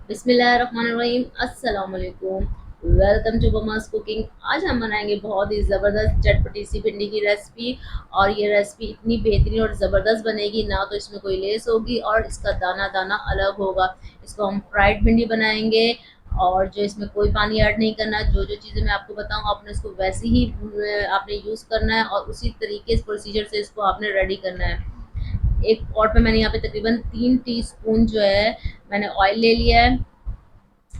बिस्मिल्लाहिर्रहमानिर्रहीम। अस्सलाम वालेकुम। Welcome to mama's cooking. आज हम बनाएंगे बहुत ही ज़बरदस्त चटपटी सी भिंडी की रेसिपी। और ये रेसिपी इतनी बेहतरीन और ज़बरदस्त बनेगी ना, तो इसमें कोई लेस होगी और इसका दाना दाना अलग होगा। इसको हम फ्राइड भिंडी बनाएंगे और जो इसमें कोई पानी ऐड नहीं करना। जो जो चीज़ें मैं आपको बताऊँ आपने इसको वैसे ही आपने यूज़ करना है और उसी तरीके से प्रोसीजर से इसको आपने रेडी करना है। एक पॉट में मैंने यहाँ पे तकरीबन 3 टीस्पून जो है मैंने ऑयल ले लिया है।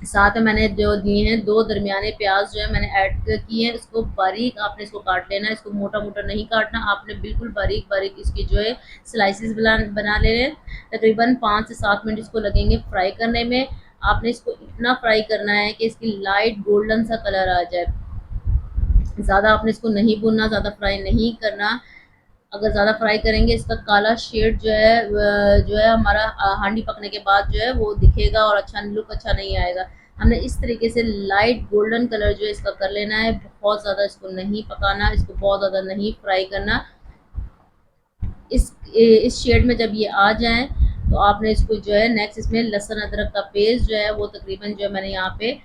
साथ में मैंने जो दिए हैं 2 दरमियाने प्याज जो है मैंने ऐड किए हैं। इसको बारीक आपने इसको काट लेना है। इसको मोटा मोटा नहीं काटना, आपने बिल्कुल बारीक बारीक इसकी जो है स्लाइसिस बना लेने हैं। तकरीबन 5 से 7 मिनट इसको लगेंगे फ्राई करने में। आपने इसको इतना फ्राई करना है कि इसकी लाइट गोल्डन सा कलर आ जाए। ज़्यादा आपने इसको नहीं भूनना, ज़्यादा फ्राई नहीं करना। अगर ज़्यादा फ्राई करेंगे इसका काला शेड जो है हमारा हांडी पकने के बाद जो है वो दिखेगा और अच्छा लुक अच्छा नहीं आएगा। हमने इस तरीके से लाइट गोल्डन कलर जो है इसका कर लेना है। बहुत ज़्यादा इसको नहीं पकाना, इसको बहुत ज़्यादा नहीं फ्राई करना। इस शेड में जब ये आ जाए तो आपने इसको जो है नेक्स्ट इसमें लहसुन अदरक का पेस्ट जो है वो तकरीबन जो है मैंने यहाँ पे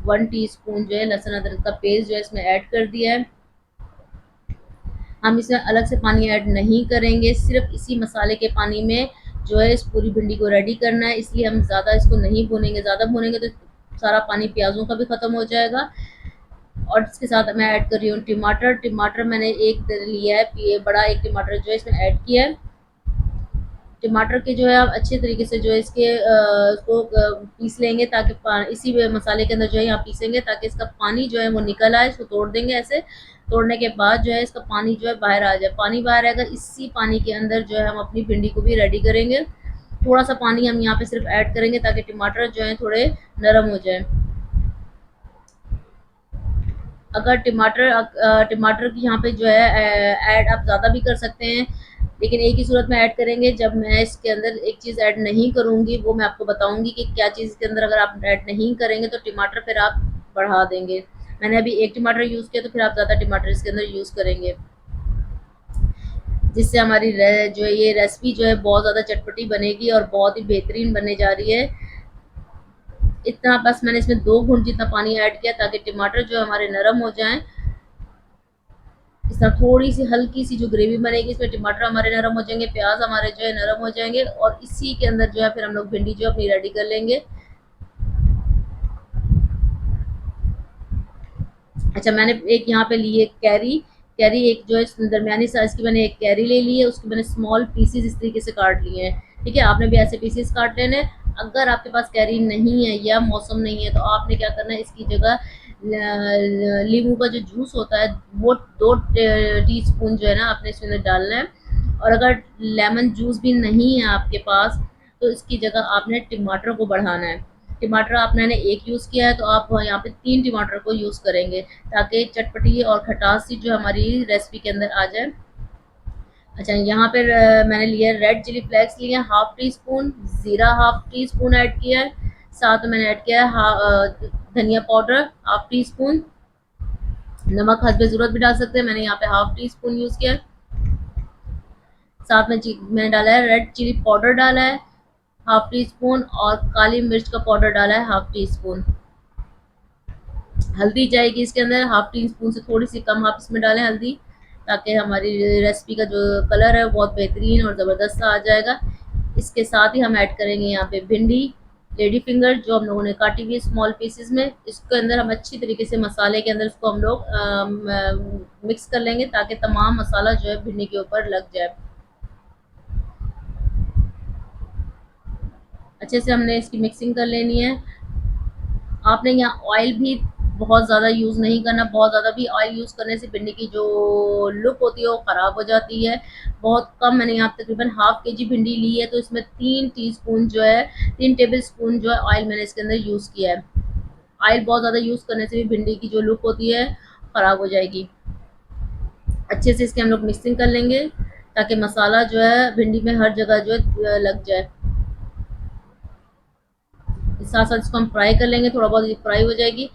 1 टीस्पून जो है लहसुन अदरक का पेस्ट जो है इसमें ऐड कर दिया है। हम इसमें अलग से पानी ऐड नहीं करेंगे, सिर्फ इसी मसाले के पानी में जो है इस पूरी भिंडी को रेडी करना है। इसलिए हम ज़्यादा इसको नहीं भूनेंगे, ज़्यादा भूनेंगे तो सारा पानी प्याज़ों का भी ख़त्म हो जाएगा। और इसके साथ मैं ऐड कर रही हूँ टमाटर। टमाटर मैंने एक लिया है, बड़ा एक टमाटर जो है इसमें ऐड किया है। टमाटर के जो है आप अच्छे तरीके से जो है इसको पीस लेंगे, ताकि इसी मसाले के अंदर जो है यहाँ पीसेंगे ताकि इसका पानी जो है वो निकल आए। इसको तोड़ देंगे, ऐसे तोड़ने के बाद जो है इसका पानी जो है बाहर आ जाए। पानी बाहर आएगा, इसी पानी के अंदर जो है हम अपनी भिंडी को भी रेडी करेंगे। थोड़ा सा पानी हम यहाँ पे सिर्फ ऐड करेंगे ताकि टमाटर जो है थोड़े नरम हो जाए। अगर टमाटर की यहाँ पे जो है ऐड आप ज़्यादा भी कर सकते हैं, लेकिन एक ही सूरत में ऐड करेंगे। जब मैं इसके अंदर एक चीज़ ऐड नहीं करूँगी वो मैं आपको बताऊँगी कि क्या चीज़ इसके अंदर अगर आप ऐड नहीं करेंगे तो टमाटर फिर आप बढ़ा देंगे। मैंने अभी एक टमाटर यूज़ किया तो फिर आप ज़्यादा टमाटर इसके अंदर यूज़ करेंगे, जिससे हमारी जो है ये रेसिपी जो है बहुत ज़्यादा चटपटी बनेगी और बहुत ही बेहतरीन बनने जा रही है। इतना बस मैंने इसमें 2 घूंट जितना पानी ऐड किया ताकि टमाटर जो हमारे नरम हो जाएं। इस तरह थोड़ी सी हल्की सी जो ग्रेवी बनेगी, इसमें टमाटर हमारे नरम हो जाएंगे, प्याज हमारे जो है नरम हो जाएंगे और इसी के अंदर जो है फिर हम लोग भिंडी जो अपनी रेडी कर लेंगे। अच्छा, मैंने एक यहाँ पे ली है कैरी। कैरी एक जो है दरमियानी साइज की मैंने एक कैरी ले ली है, उसकी मैंने स्मॉल पीसेस इस तरीके से काट लिए हैं। ठीक है, आपने भी ऐसे पीसेस काट लेने हैं। अगर आपके पास कैरी नहीं है या मौसम नहीं है तो आपने क्या करना है, इसकी जगह नींबू का जो जूस होता है वो 2 टीस्पून जो है ना आपने इसमें डालना है। और अगर लेमन जूस भी नहीं है आपके पास तो इसकी जगह आपने टमाटर को बढ़ाना है। टमाटर आपने एक यूज़ किया है तो आप यहाँ पे 3 टमाटर को यूज़ करेंगे ताकि चटपटी और खटास सी जो हमारी रेसिपी के अंदर आ जाए। अच्छा, यहाँ पे मैंने लिया रेड चिली फ्लेक्स लिया 1/2 टीस्पून, ज़ीरा 1/2 टीस्पून ऐड किया है। साथ में मैंने ऐड किया है धनिया पाउडर 1/2 टीस्पून। नमक हस्बे ज़रूरत भी डाल सकते हैं, मैंने यहाँ पे 1/2 टीस्पून यूज़ किया है। साथ में मैंने डाला है रेड चिली पाउडर डाला है 1/2 टीस्पून और काली मिर्च का पाउडर डाला है 1/2 टीस्पून। हल्दी जाएगी इसके अंदर 1/2 टीस्पून से थोड़ी सी कम आप इसमें डालें हल्दी, ताकि हमारी रेसिपी का जो कलर है वो बहुत बेहतरीन और ज़बरदस्त सा आ जाएगा। इसके साथ ही हम ऐड करेंगे यहाँ पे भिंडी लेडी फिंगर जो हम लोगों ने काटी हुई है स्मॉल पीसेस में। इसके अंदर हम अच्छी तरीके से मसाले के अंदर इसको हम लोग मिक्स कर लेंगे ताकि तमाम मसाला जो है भिंडी के ऊपर लग जाए। अच्छे से हमने इसकी मिक्सिंग कर लेनी है। आपने यहाँ ऑयल भी बहुत ज़्यादा यूज़ नहीं करना। बहुत ज़्यादा भी ऑयल यूज़ करने से भिंडी की जो लुक होती है वो ख़राब हो जाती है। बहुत कम, मैंने यहाँ तकरीबन हाफ़ के जी भिंडी ली है तो इसमें 3 टीस्पून जो है 3 टेबल स्पून जो है ऑयल मैंने इसके अंदर यूज़ किया है। ऑयल बहुत ज़्यादा यूज़ करने से भी भिंडी की जो लुक होती है ख़राब हो जाएगी। अच्छे से इसकी हम लोग मिक्सिंग कर लेंगे ताकि मसाला जो है भिंडी में हर जगह जो है लग जाए। साथ साथ इसको हम फ्राई कर लेंगे, थोड़ा बहुत फ्राई हो जाएगी।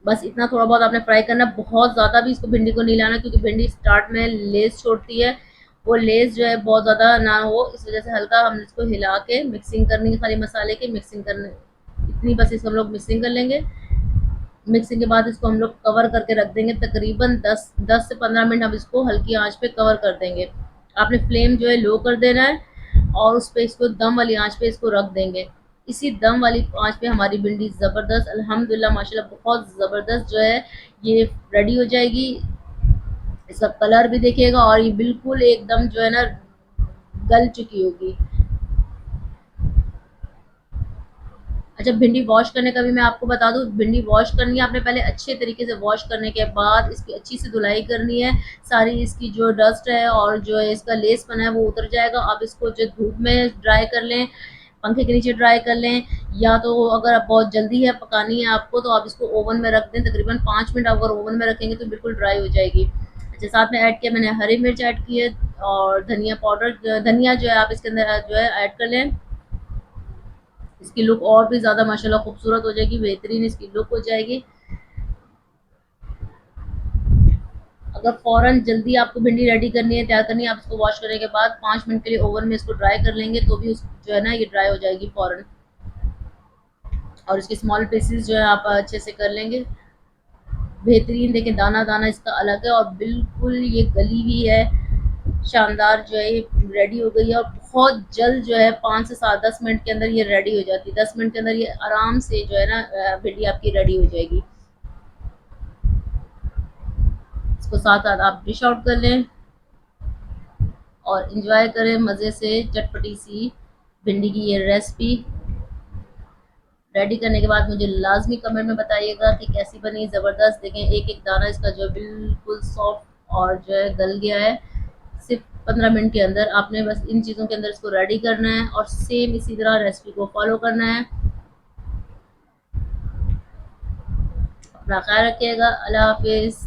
बस इतना थोड़ा बहुत आपने फ्राई करना, बहुत ज़्यादा भी इसको भिंडी को नहीं लाना क्योंकि भिंडी स्टार्ट में लेस छोड़ती है वो लेस जो है बहुत ज़्यादा ना हो, इस वजह से हल्का हम इसको हिला के मिक्सिंग करनी है, खाली मसाले की मिक्सिंग करने, इतनी बस इसको हम लोग मिक्सिंग कर लेंगे। मिक्सिंग के बाद इसको हम लोग कवर करके रख देंगे, तकरीबन 10 से 15 मिनट हम इसको हल्की आंच पे कवर कर देंगे। आपने फ्लेम जो है लो कर देना है और उस पे इसको दम वाली आंच पे इसको रख देंगे। इसी दम वाली आंच पे हमारी भिंडी ज़बरदस्त अल्हम्दुलिल्लाह माशाल्लाह बहुत ज़बरदस्त जो है ये रेडी हो जाएगी। इसका कलर भी देखिएगा और ये बिल्कुल एकदम जो है ना गल चुकी होगी। अच्छा, भिंडी वॉश करने का भी मैं आपको बता दूँ, भिंडी वॉश करनी है आपने पहले अच्छे तरीके से वॉश करने के बाद इसकी अच्छी से धुलाई करनी है, सारी इसकी जो डस्ट है और जो है इसका लेस बना है वो उतर जाएगा। आप इसको जो धूप में ड्राई कर लें, पंखे के नीचे ड्राई कर लें, या तो अगर आप बहुत जल्दी है पकानी है आपको तो आप इसको ओवन में रख दें, तकरीबन 5 मिनट अगर ओवन में रखेंगे तो बिल्कुल ड्राई हो जाएगी। अच्छा, साथ में ऐड किया मैंने हरी मिर्च ऐड की है और धनिया पाउडर, धनिया जो है आप इसके अंदर जो है ऐड कर लें। इसकी लुक और भी ज़्यादा माशाल्लाह खूबसूरत हो जाएगी, बेहतरीन इसकी लुक हो जाएगी। अगर फ़ौरन जल्दी आपको भिंडी रेडी करनी है, तैयार करनी है, आप इसको वॉश करने के बाद 5 मिनट के लिए ओवन में इसको ड्राई कर लेंगे तो भी उस जो है ना ये ड्राई हो जाएगी फ़ौरन। और इसके स्मॉल पीसेस जो है आप अच्छे से कर लेंगे। बेहतरीन देखें दाना दाना इसका अलग है और बिल्कुल ये गली हुई है, शानदार जो है ये रेडी हो गई है और बहुत जल्द जो है 5 से 7-10 मिनट के अंदर ये रेडी हो जाती है। 10 मिनट के अंदर ये आराम से जो है ना भिंडी आपकी रेडी हो जाएगी। इसको साथ साथ आप डिश आउट कर लें और इंजॉय करें मज़े से चटपटी सी भिंडी की ये रेसिपी। रेडी करने के बाद मुझे लाजमी कमेंट में बताइएगा कि कैसी बनी। ज़बरदस्त देखें एक एक दाना इसका जो बिल्कुल सॉफ्ट और जो है गल गया है। सिर्फ 15 मिनट के अंदर आपने बस इन चीज़ों के अंदर इसको रेडी करना है और सेम इसी तरह रेसिपी को फॉलो करना है। अपना ख्याल रखिएगा। अल्लाह हाफिज़।